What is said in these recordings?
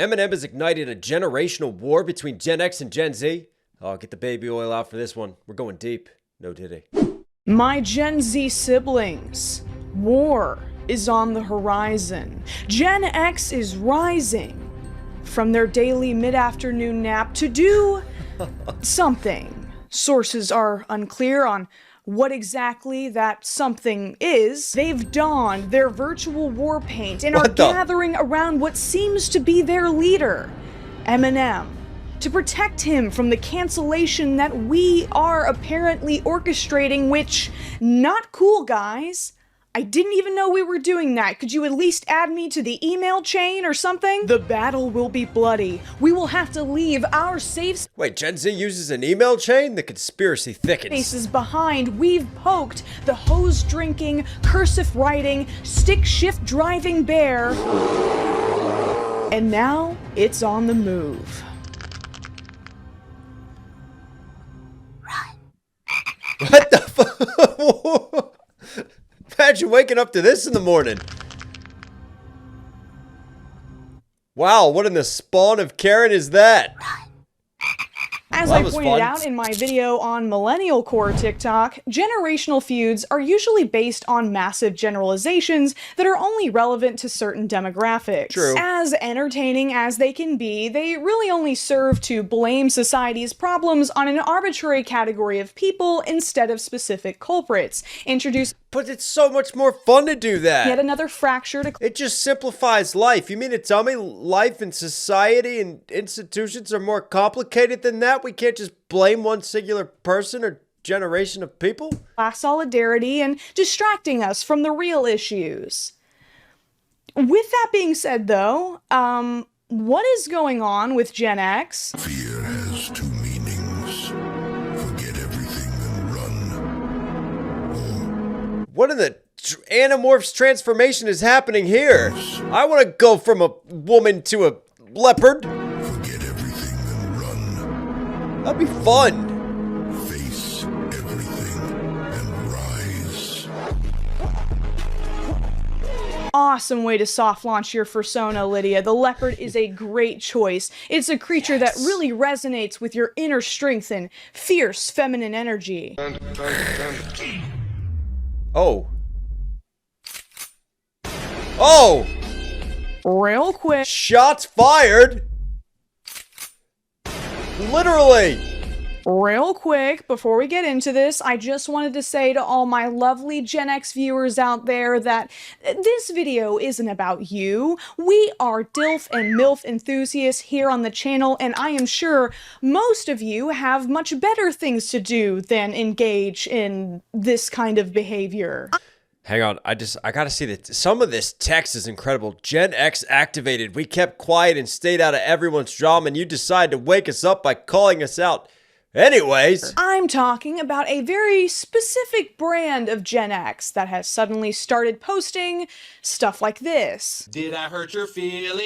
Eminem has ignited a generational war between Gen X and Gen Z. Oh, get the baby oil out for this one. We're going deep. No diddy. My Gen Z siblings, war is on the horizon. Gen X is rising from their daily mid-afternoon nap to do something. Sources are unclear on what exactly that something is. They've donned their virtual war paint and are gathering around what seems to be their leader, Eminem, to protect him from the cancellation that we are apparently orchestrating, which, not cool, guys. I didn't even know we were doing that. Could you at least add me to the email chain or something? The battle will be bloody. We will have to leave our safe Wait, Gen Z uses an email chain? The conspiracy thickens. spaces behind. We've poked the hose-drinking, cursive-writing, stick-shift-driving bear. And now, it's on the move. What the fuck? Imagine waking up to this in the morning. Wow, what in the spawn of Karen is that? As I pointed out in my video on Millennial Core TikTok, generational feuds are usually based on massive generalizations that are only relevant to certain demographics. True. As entertaining as they can be, they really only serve to blame society's problems on an arbitrary category of people instead of specific culprits. But it's so much more fun to do that. Yet another fracture to It just simplifies life. You mean to tell me life and society and institutions are more complicated than that? We can't just blame one singular person or generation of people? class solidarity and distracting us from the real issues. With that being said, though, what is going on with Gen X? Fear has two meanings. Forget everything and run. What in the Animorphs transformation is happening here? I want to go from a woman to a leopard. Forget everything and run. That'd be fun. Face everything and rise. Awesome way to soft launch your persona, Lydia. The leopard is a great choice. It's a creature that really resonates with your inner strength and fierce feminine energy. Oh. Oh! Real quick. Shots fired! Literally! Real quick, before we get into this, I just wanted to say to all my lovely Gen X viewers out there that this video isn't about you. We are DILF and MILF enthusiasts here on the channel, and I am sure most of you have much better things to do than engage in this kind of behavior. Hang on, I gotta see that. Some of this text is incredible. Gen X activated. We kept quiet and stayed out of everyone's drama, and you decided to wake us up by calling us out. Anyways. I'm talking about a very specific brand of Gen X that has suddenly started posting stuff like this. Did I hurt your feelings?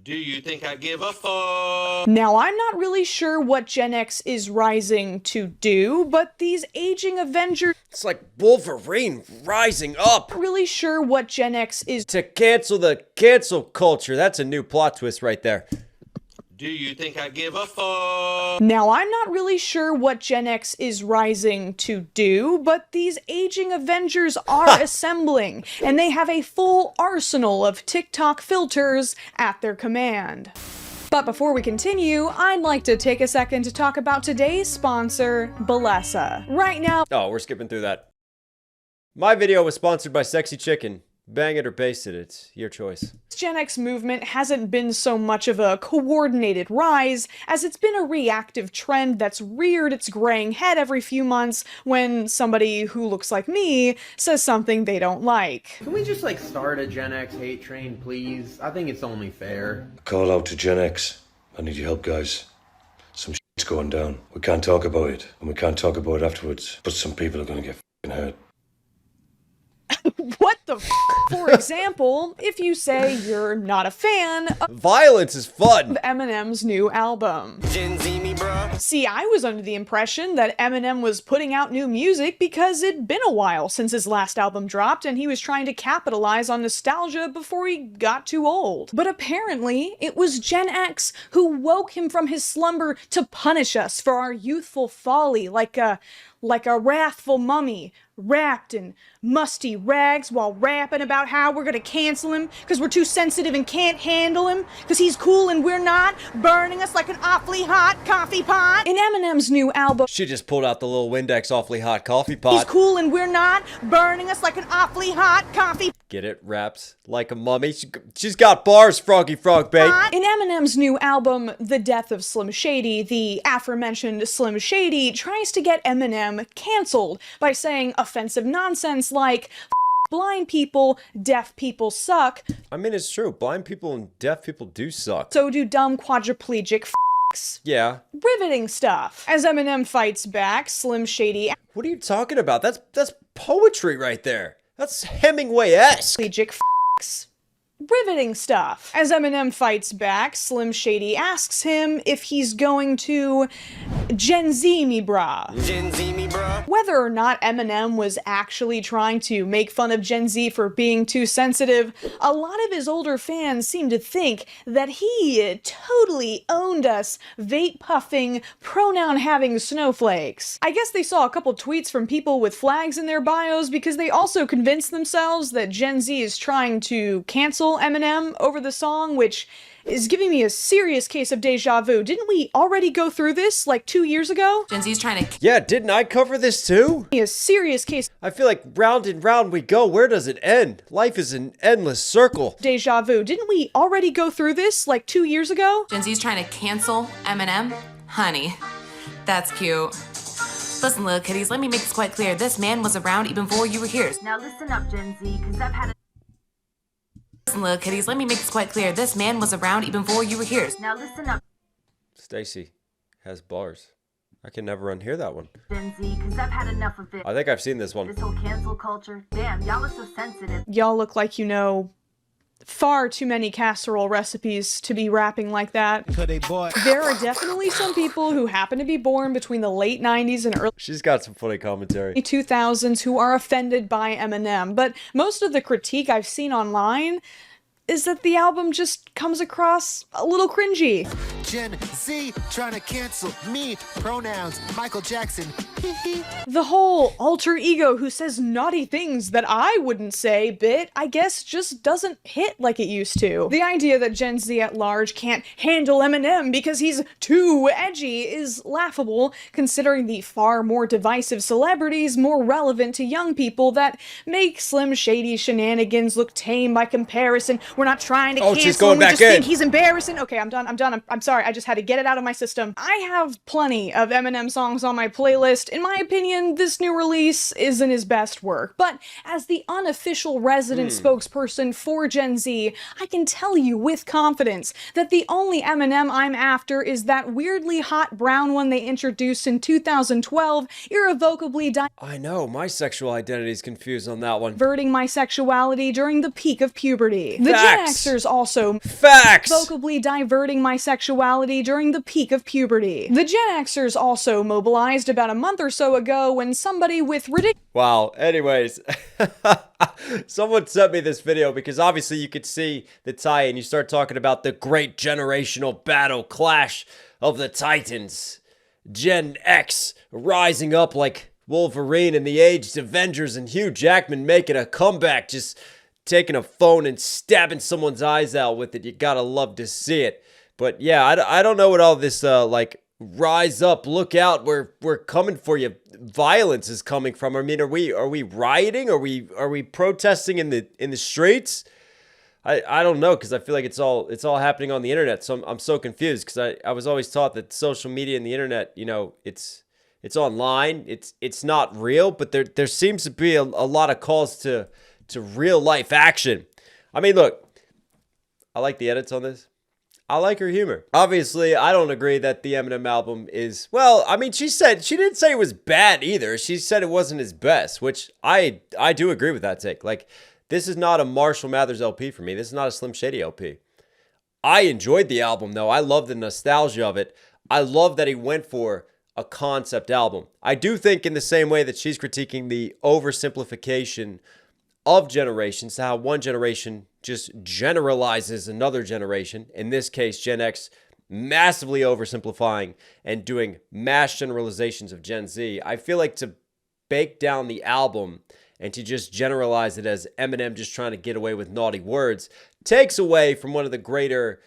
Do you think I give a fuck? Now, I'm not really sure what Gen X is rising to do, but these aging Avengers... It's like Wolverine rising up. Not really sure what Gen X is... To cancel the cancel culture. That's a new plot twist right there. Do you think I give a fuck? Now, I'm not really sure what Gen X is rising to do, but these aging Avengers are assembling, and they have a full arsenal of TikTok filters at their command. But before we continue, I'd like to take a second to talk about today's sponsor, Bellesa. Right now... Oh, we're skipping through that. My video was sponsored by Sexy Chicken. Bang it or baste it, it's your choice. Gen X movement hasn't been so much of a coordinated rise as it's been a reactive trend that's reared its graying head every few months when somebody who looks like me says something they don't like. Can we just like start a Gen X hate train, please? I think it's only fair. Call out to Gen X. I need your help, guys. Some shit's going down. We can't talk about it, and we can't talk about it afterwards, but some people are gonna get f***ing hurt. What the f***? For example, if you say you're not a fan of Violence is fun. Eminem's new album. Gen Z me bruh. See, I was under the impression that Eminem was putting out new music because it'd been a while since his last album dropped and he was trying to capitalize on nostalgia before he got too old. But apparently, it was Gen X who woke him from his slumber to punish us for our youthful folly like a wrathful mummy wrapped in musty rags while rapping about how we're gonna cancel him because we're too sensitive and can't handle him because he's cool and we're not, burning us like an awfully hot coffee pot. In Eminem's new album, She just pulled out the little Windex awfully hot coffee pot. he's cool and we're not, burning us like an awfully hot coffee Get it? Raps like a mummy. She's got bars, FunkFrogBait. pot. In Eminem's new album, The Death of SlimShady, the aforementioned SlimShady tries to get Eminem canceled by saying offensive nonsense like blind people, deaf people suck, I mean, it's true. Blind people and deaf people do suck. so do dumb quadriplegic f***s. Yeah. Riveting stuff. As Eminem fights back, SlimShady What are you talking about? That's poetry right there. That's Hemingway-esque. quadriplegic f***s. Riveting stuff. As Eminem fights back, SlimShady asks him if he's going to GenZ me brah. GenZ me, bruh. Whether or not Eminem was actually trying to make fun of Gen Z for being too sensitive, a lot of his older fans seem to think that he totally owned us vape-puffing, pronoun-having snowflakes. I guess they saw a couple tweets from people with flags in their bios because they also convinced themselves that Gen Z is trying to cancel Eminem over the song, which is giving me a serious case of deja vu. Didn't we already go through this like 2 years ago? Gen Z's trying to Yeah, didn't I cover this too? A serious case I feel like round and round we go. Where does it end? Life is an endless circle. deja vu. Didn't we already go through this like 2 years ago? Gen Z's trying to cancel Eminem? Honey, that's cute. Listen, little kitties, let me make this quite clear. This man was around even before you were here. Now listen up, Gen Z, because I've had Listen, little kitties, let me make this quite clear. This man was around even before you were here. Now listen up, Stacy has bars. I can never unhear that one. Gen Z, because I've had enough of it. I think I've seen this one. This whole cancel culture. Damn, y'all are so sensitive. Y'all look like you know far too many casserole recipes to be rapping like that. There are definitely some people who happen to be born between the late 90s and early She's got some funny commentary. 2000s who are offended by Eminem, but most of the critique I've seen online is that the album just comes across a little cringy. Gen Z trying to cancel me. Pronouns. Michael Jackson. The whole alter ego who says naughty things that I wouldn't say bit, I guess, just doesn't hit like it used to. The idea that Gen Z at large can't handle Eminem because he's too edgy is laughable, considering the far more divisive celebrities more relevant to young people that make SlimShady shenanigans look tame by comparison. We're not trying to Oh, she's cancel going him, we back just in. think he's embarrassing. Okay, I'm done. I'm sorry. I just had to get it out of my system. I have plenty of Eminem songs on my playlist. In my opinion, this new release isn't his best work, but as the unofficial resident spokesperson for Gen Z, I can tell you with confidence that the only Eminem I'm after is that weirdly hot brown one they introduced in 2012, irrevocably I know, my sexual identity is confused on that one. diverting my sexuality during the peak of puberty. The Gen Facts. Xers also Facts! vocably diverting my sexuality during the peak of puberty. The Gen Xers also mobilized about a month or so ago when somebody with ridiculous Wow, anyways. Someone sent me this video because obviously you could see the tie-in. You start talking about the great generational battle clash of the Titans. Gen X rising up like Wolverine and the Aged Avengers, and Hugh Jackman making a comeback, just taking a phone and stabbing someone's eyes out with it. You gotta love to see it. But yeah, I don't know what all this like rise up, look out, we're coming for you violence is coming from. I mean, are we rioting? Are we protesting in the streets? I don't know, because I feel like it's all happening on the internet. So I'm so confused, because I was always taught that social media and the internet, you know, it's online, it's not real, but there seems to be a lot of calls to real life action. I mean, look, I like the edits on this. I like her humor. Obviously, I don't agree that the Eminem album is, well, I mean, she didn't say it was bad either. She said it wasn't his best, which I do agree with that take. Like, this is not a Marshall Mathers LP for me. This is not a SlimShady LP. I enjoyed the album, though. I love the nostalgia of it. I love that he went for a concept album. I do think in the same way that she's critiquing the oversimplification of generations, how one generation just generalizes another generation. In this case, Gen X massively oversimplifying and doing mass generalizations of Gen Z. I feel like to bake down the album and to just generalize it as Eminem just trying to get away with naughty words takes away from one of the greater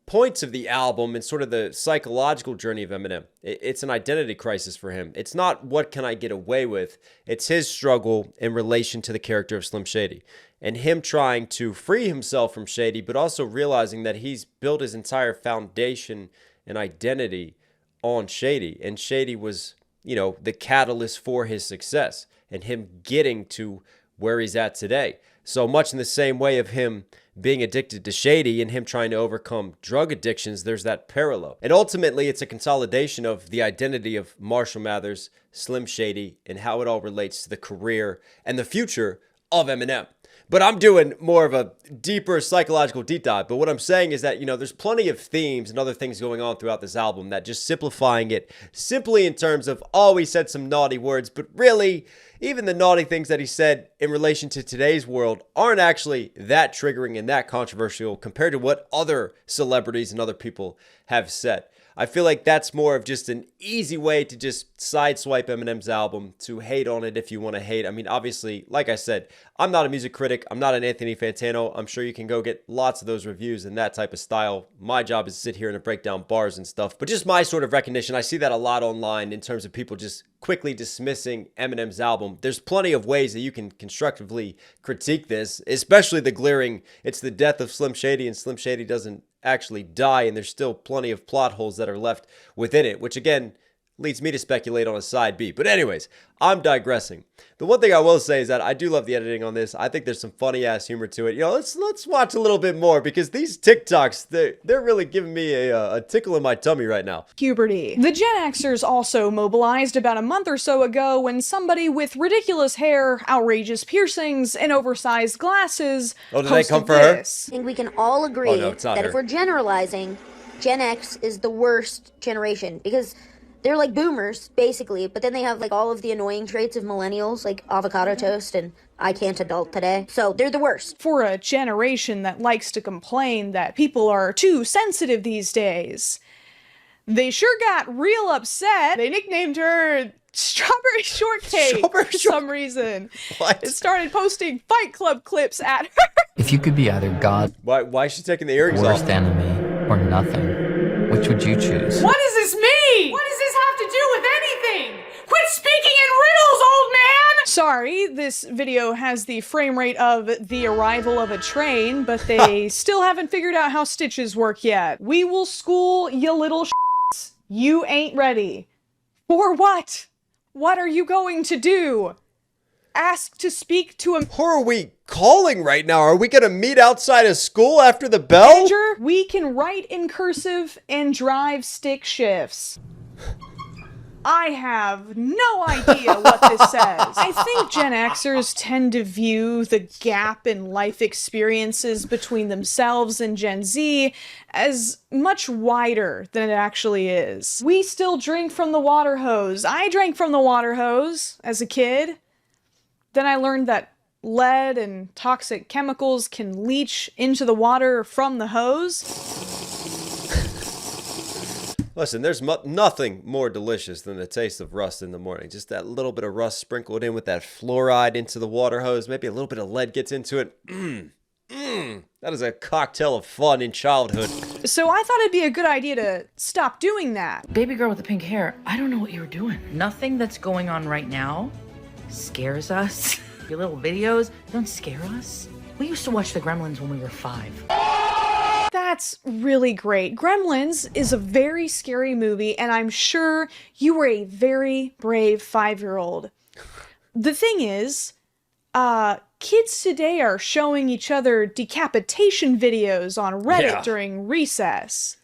points of the album and sort of the psychological journey of Eminem. It's an identity crisis for him. It's not what can I get away with. It's his struggle in relation to the character of Slim Shady and him trying to free himself from Shady, but also realizing that he's built his entire foundation and identity on Shady. And Shady was, you know, the catalyst for his success and him getting to where he's at today. So much in the same way of him being addicted to Shady and him trying to overcome drug addictions, there's that parallel. And ultimately, it's a consolidation of the identity of Marshall Mathers, Slim Shady, and how it all relates to the career and the future of Eminem. But I'm doing more of a deeper psychological deep dive. But what I'm saying is that, you know, there's plenty of themes and other things going on throughout this album that just simplifying it simply in terms of, oh, he said some naughty words, but really, even the naughty things that he said in relation to today's world aren't actually that triggering and that controversial compared to what other celebrities and other people have said. I feel like that's more of just an easy way to just sideswipe Eminem's album, to hate on it if you want to hate. I mean, obviously, like I said, I'm not a music critic. I'm not an Anthony Fantano. I'm sure you can go get lots of those reviews in that type of style. My job is to sit here and to break down bars and stuff. But just my sort of recognition, I see that a lot online in terms of people just quickly dismissing Eminem's album. There's plenty of ways that you can constructively critique this, especially the glaring, it's the death of Slim Shady and Slim Shady doesn't actually die, and there's still plenty of plot holes that are left within it, which again leads me to speculate on a side B. But anyways, I'm digressing. The one thing I will say is that I do love the editing on this. I think there's some funny ass humor to it. You know, let's watch a little bit more because these TikToks, they're really giving me a tickle in my tummy right now. Puberty. The Gen Xers also mobilized about a month or so ago when somebody with ridiculous hair, outrageous piercings, and oversized glasses Oh, did they come for this. I think we can all agree it's not that her. if we're generalizing, Gen X is the worst generation because they're like boomers, basically, but then they have like all of the annoying traits of millennials, like avocado toast and I can't adult today. So they're the worst. For a generation that likes to complain that people are too sensitive these days, they sure got real upset. They nicknamed her Strawberry Shortcake for some reason. What? It started posting Fight Club clips at her. If you could be either God, Why is she taking the earrings worst off? enemy, or nothing, which would you choose? What does this mean? What does this have to do with anything? Quit speaking in riddles, old man! Sorry, this video has the frame rate of the arrival of a train, but they still haven't figured out how stitches work yet. We will school you little shits. You ain't ready. For what? What are you going to do? Ask to speak to a Who are we calling right now? Are we going to meet outside of school after the bell? manager? We can write in cursive and drive stick shifts. I have no idea what this says. I think Gen Xers tend to view the gap in life experiences between themselves and Gen Z as much wider than it actually is. We still drink from the water hose. I drank from the water hose as a kid. Then I learned that lead and toxic chemicals can leach into the water from the hose. Listen, there's nothing more delicious than the taste of rust in the morning. Just that little bit of rust sprinkled in with that fluoride into the water hose. Maybe a little bit of lead gets into it. That is a cocktail of fun in childhood. So I thought it'd be a good idea to stop doing that. Baby girl with the pink hair, I don't know what you were doing. Nothing that's going on right now scares us. Your little videos don't scare us. We used to watch the Gremlins when we were 5. That's really great. Gremlins is a very scary movie, and I'm sure you were a very brave 5-year-old. The thing is, kids today are showing each other decapitation videos on Reddit during recess.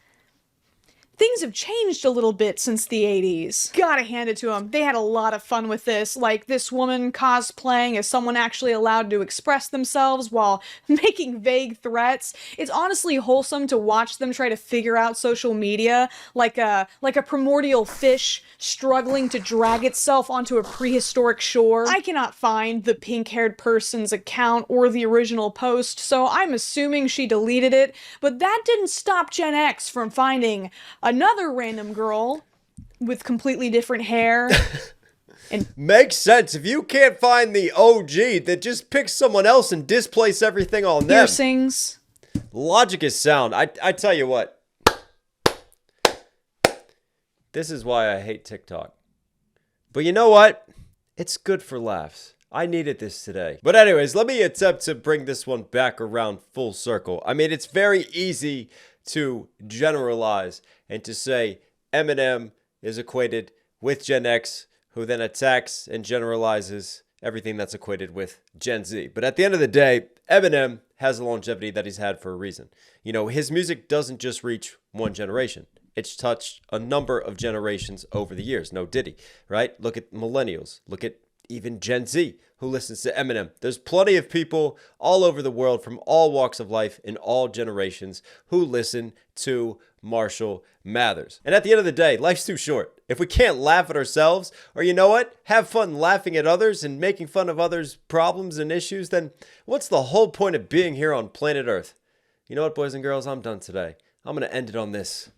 things have changed a little bit since the 80s. Gotta hand it to them. They had a lot of fun with this, like this woman cosplaying as someone actually allowed to express themselves while making vague threats. It's honestly wholesome to watch them try to figure out social media like a primordial fish struggling to drag itself onto a prehistoric shore. I cannot find the pink-haired person's account or the original post, so I'm assuming she deleted it, but that didn't stop Gen X from finding another random girl with completely different hair. And makes sense. If you can't find the OG, then just pick someone else and displace everything on them. Piercings. Logic is sound. I tell you what. This is why I hate TikTok. But you know what? It's good for laughs. I needed this today. But anyways, let me attempt to bring this one back around full circle. I mean, it's very easy to generalize and to say Eminem is equated with Gen X, who then attacks and generalizes everything that's equated with Gen Z. But at the end of the day, Eminem has the longevity that he's had for a reason. You know, his music doesn't just reach one generation. It's touched a number of generations over the years. No Diddy, right? Look at millennials. Look at even Gen Z who listens to Eminem. There's plenty of people all over the world from all walks of life in all generations who listen to Marshall Mathers. And at the end of the day, life's too short. If we can't laugh at ourselves, or you know what, have fun laughing at others and making fun of others' problems and issues, then what's the whole point of being here on planet Earth? You know what, boys and girls, I'm done today. I'm going to end it on this.